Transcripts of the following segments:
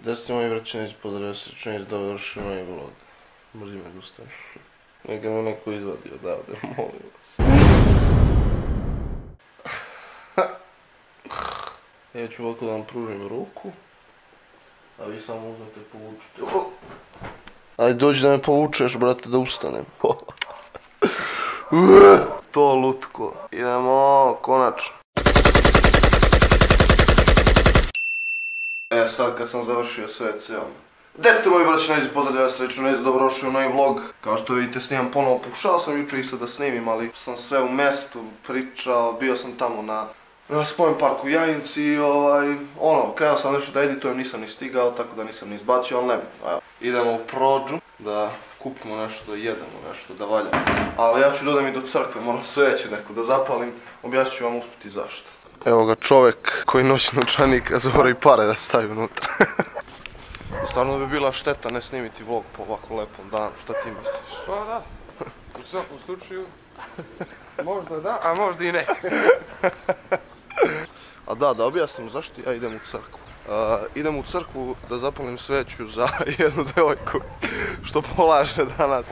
Da ste moji vraćanici, pozdrav se čunic, dovrši moj vlog. Mrzim me da ustane. Neka me neko izvadi odavde, molim vas. Ja ću ovako da vam pružim ruku, a vi samo uzmete povučite. Ajde dođi da me povučeš, brate, da ustanem. To lutko. Idemo, konačno. Sad kad sam završio sve ceo. Gde ste moji braćanici, pozdrav vas srećunici, dobrodošli u novi vlog. Kao što vidite snimam ponovo, pokušao sam jučer isto da snimim, ali sam sve u mestu pričao, bio sam tamo na spomen parku u Jajinci i krenuo sam nešto da editujem, nisam ni stigao, tako da nisam ni izbacio, ali nebitno, evo. Idemo u Prođu da kupimo nešto, da jedemo nešto, da valjamo. Ali ja ću dodam i do crkve, moram sveće neku da zapalim, objasnit ću vam uspjeti zašto. Evo ga čovjek koji nosi novčanik, a zaboravi pare da stavi unutra. Stvarno bi bila šteta ne snimiti vlog po ovako lepom danu, šta ti misliš? Pa da, u svakom slučaju, možda da, a možda i ne. A da objasnim zašto ja idem u crkvu. Idem u crkvu da zapalim sveću za jednu devojku što polaže danas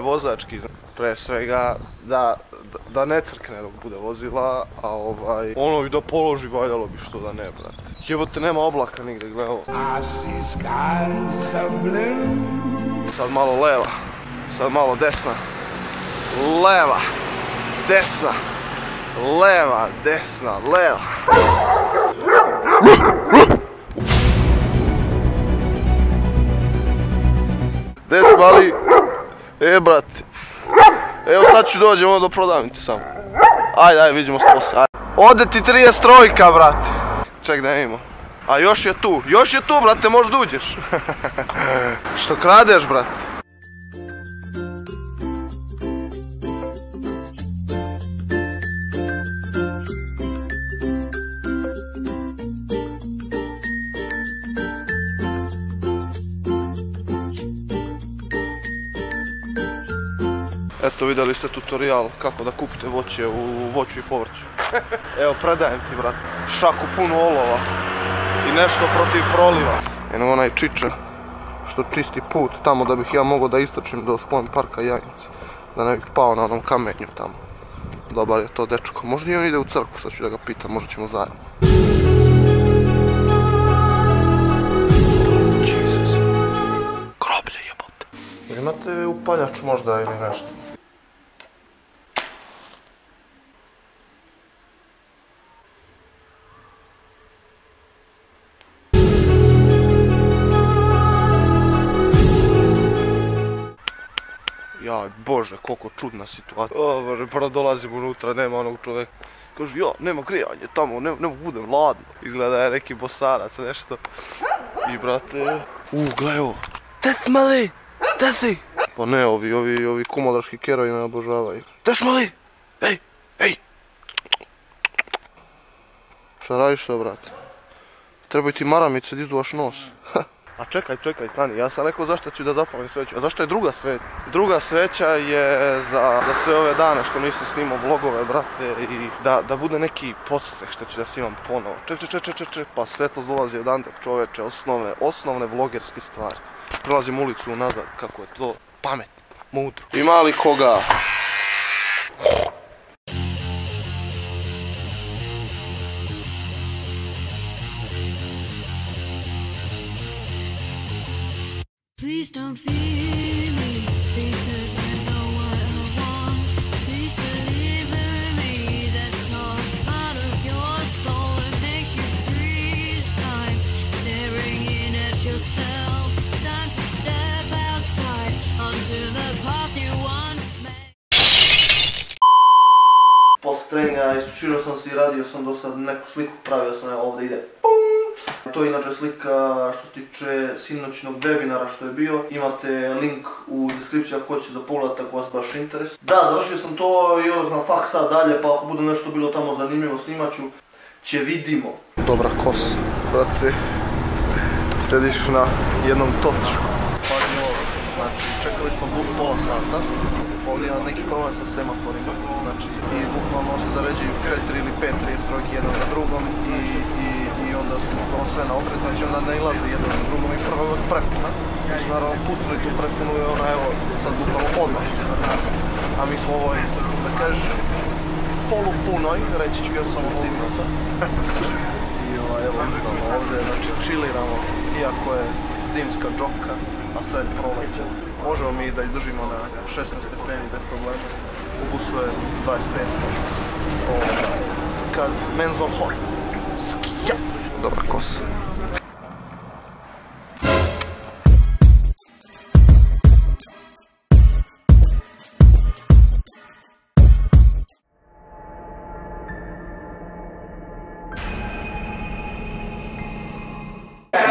vozački. Pre svega da ne crkne dok bude vozila, a ono i da položi valjalo bi što da ne, brate. Jebote, nema oblaka nigde, gle ovo. Sad malo leva, sad malo desna. Leva, desna, leva, desna, leva. Gde si, mali? Brate. Evo sad ću dođem ovo do prodavnice samo. Ajde, vidimo se poslije. Ode ti 33, brate. Ček da imamo. A još je tu, brate, možda uđeš. Što kradeš, brate? Eto, vidjeli ste tutorial kako da kupite voće u voću i povrću. Evo, predajem ti, brate, šaku punu olova i nešto protiv proliva. Eno onaj čiča što čisti put tamo da bih ja mogao da istračim do spomen parka Jajinci. Da ne bih pao na onom kamenju tamo. Dobar je to dečko. Možda i on ide u crkvu, sad ću da ga pitam, možda ćemo zajedno. Jesus. Groblje jebote. Imate upaljač možda ili nešto? Jaj, bože, koliko čudna situacija. O bože, prvo dolazim unutra, nema onog čovjeka. Kažu, ja, nema grijanje tamo, ne mogu budem ladno. Izgleda je neki bosarac, nešto. I brate, gle ovo. Gde si, mali? Gde si? Pa ne, ovi kumodraški kerovi me obožavaju. Gde si, mali? Ej! Šta radiš to, brate? Trebaju ti maramice da izduvaš nos. A čekaj, stani, ja sam rekao zašto ću da zapalim sveću, a zašto je druga sveća? Druga sveća je za sve ove dane što nisam snimao vlogove, brate, i da bude neki podstreh što ću da snimam ponovo. Ček, pa svetlost dolazi odande, čoveče, osnovne vlogerske stvari. Prelazim ulicu nazad, kako je to pametno, mudro. Ima li koga? Please don't fear me, because I know what I want. Please deliver me that soft part of your soul that makes you freeze time. Staring in at yourself, it's time to step outside onto the path you once made. Posle treninga isučirao sam se i radio sam do sad neku sliku, pravio sam, evo ovdje ide. To je inače slika što se tiče sinoćnog webinara što je bio. Imate link u deskripciji ako hoćete da pogledate ako vas baš interesuje. Da, završio sam to i odah na faks sad dalje, pa ako bude nešto bilo tamo zanimljivo snimat ću. Će vidimo. Dobra kosa, brate. Sediš na jednom točku. Pazi ovo. znači čekali smo bus pola sata, ovdje ima neki problem sa semaforima, znači i bukvalno se zaređuju 4 ili 5 trojki jedan za drugom i onda su bukvalno sve na okret, znači onda ne ilaze jedan za drugom i prvo je prepuna. Mi smo naravno pustili tu prepunu i ona evo sad bukvalno odmah ispred nas, a mi smo ovoj, da kažeš, polupunoj, reći ću ja sam optimista. I evo uživamo ovdje, znači chilliramo, iako je zimska džoka, a sad je proleće. Možemo mi da izdržimo na 16 stepeni bez problema. U busu je 25. Cause men's not hot. Skija! Dobar kos.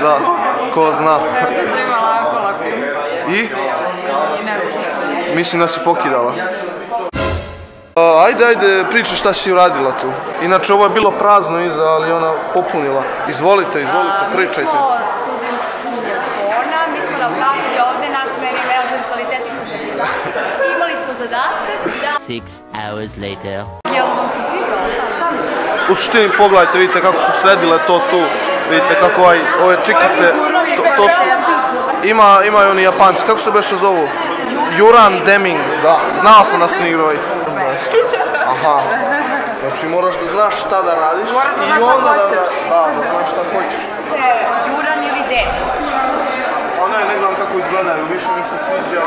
Da, ko zna. I? Mislim da si pokidala. Ajde, pričaj šta si uradila tu. Inače ovo je bilo prazno iza, ali ona popunila. Izvolite, pričajte. Mi smo studij Kona, mi smo na praksi ovdje, naš meni je menadžment kvaliteta i standarda. Imali smo zadatak da... 6 hours later. Jel vam se sviđalo? Šta mislite? U suštini pogledajte, vidite kako su sredile to tu. Vidite kako ove čikice, to su... Imaju oni Japanci, kako se beše zovu? Juran Deming, da, znao sam da sam igrovica. Aha, znači moraš da znaš šta da radiš i onda da znaš šta hoćeš. Juran ili Deming? A ne gledam kako izgledaju, više mi se sviđa.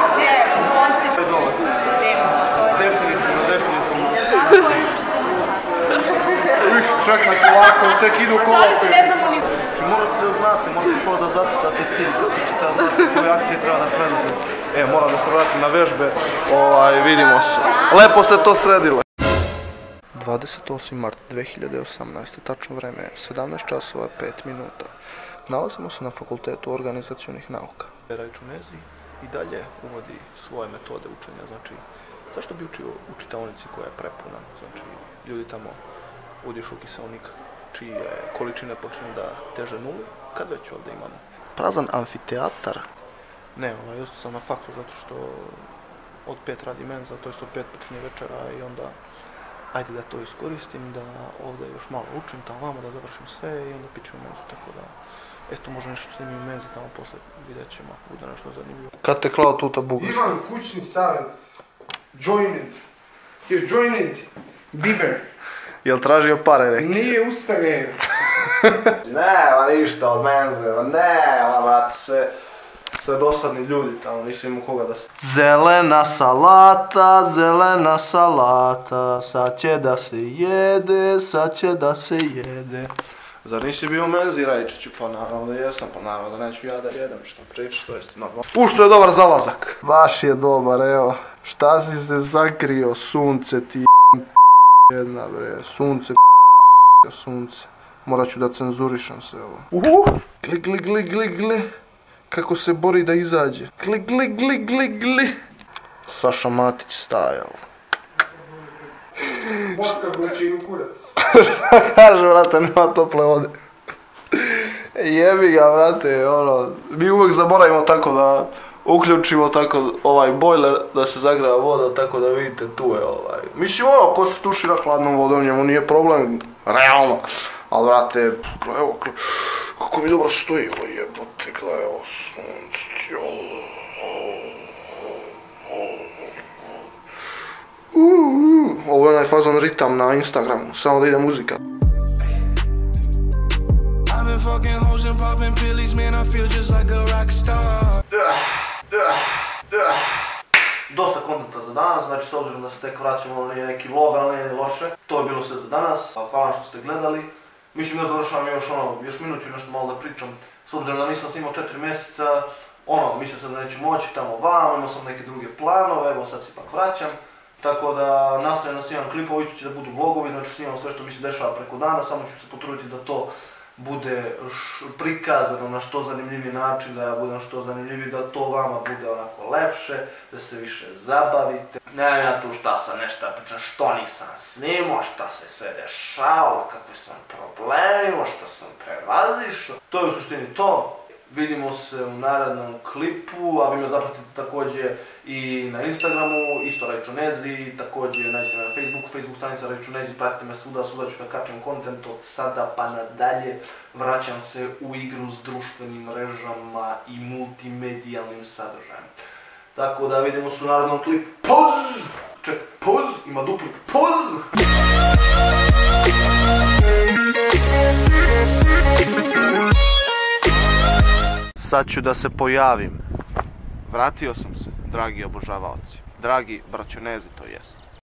Koncept Deming, to je... Definitivno. Čekajte ovako, tek idu kola. Šalice ne znamo ni... Znači morate da znate, morate prvo da zacrtate cilj, kako ćete da znate koje akcije treba da preduzmete. Moram da se vratim na vežbe, vidimo se. Lepo ste to sredile. 28. mart 2018. Tačno vreme je 17 časova 5 minuta. Nalazimo se na Fakultetu organizacionih nauka. Rajčunezi i dalje uvodi svoje metode učenja, znači zašto bi učio u čitaonici koja je prepuna, znači ljudi tamo udišu kiseonik čije količine počinju da teže nuli, kad već ovdje imamo prazan amfiteatar. Ne, just sam na faktu zato što od 5 radi menza, to jest od 5 počinje večera i onda ajde da to iskoristim, da ovdje još malo učim, tamo vamo da završim sve i onda pićem menzu, tako da eto može nešto snimim u menzi, tamo posle vidjet ćemo ako bude nešto zanimljivo. Kad te klao tuta bugar? Imam kućni savjet. Joined. You're joined. Bieber. Jel tražio pare, rekli? Nije ustane. Nema ništa od menze, nema, vrati se. Sve dosadni ljudi tamo, nisam imao koga da se... Zelena salata, sad će da se jede. Zar nisi bio u menzi, Rajčiću? Pa naravno da jesam, pa naravno da neću ja da jedem, što pričaš, to jest normalno. Što je dobar zalazak. Baš je dobar, evo. Šta si se zakrio, sunce ti jedna bre, sunce. Morat ću da cenzurišem se ovo. Gli. Kako se bori da izađe. Gli. Saša Matić stajao. Boška Glučinu kurac. Šta kaže, vrate, nema tople vode. Jebi ga, vrate, mi uvijek zaboravimo tako da uključimo tako ovaj bojler da se zagreva voda, tako da vidite tu je Mislim ko se tušira hladnom vodom, njemu nije problem, realno. Ali vrate, evo, kako mi dobro stoji ovo jebote, gledaj ovo sunce, Ovo je onaj fazon ritam na Instagramu, samo da ide muzika. Dosta kontenta za danas, znači s obzirom da se tek vraćamo, nije neki vlog, ali nije loše. To je bilo sve za danas, hvala što ste gledali. Mislim da završavam još minut ću nešto malo da pričam. S obzirom da nisam snimao 4 mjeseca, mislio sam da neću moći tamo vam, imao sam neke druge planove, evo sad se ipak vraćam. Tako da nastavljam da snimam klipove, isto će da budu vlogovi, znači snimam sve što mi se dešava preko dana, samo ću se potruditi da to bude prikazano na što zanimljiviji način, da ja budem što zanimljiviji, da to vama bude onako lepše, da se više zabavite. Ne ja tu šta sam nešto pričam, što nisam snimao, šta se sve dešavalo, kakve sam problemima, što sam prevazišao. To je u suštini to. Vidimo se u narednom klipu, a vi me zapratite također i na Instagramu, isto Rajčunezi, također nađite me na Facebooku, Facebook stranica Rajčunezi, pratite me svuda ću da kačem kontent od sada pa nadalje. Vraćam se u igru s društvenim mrežama i multimedijalnim sadržajem. Tako da vidimo se u narednom klipu. Poz! Ček, poz! Ima dupli poz! Sad ću da se pojavim. Vratio sam se, dragi obožavaoci. Dragi braćunezi, to jest.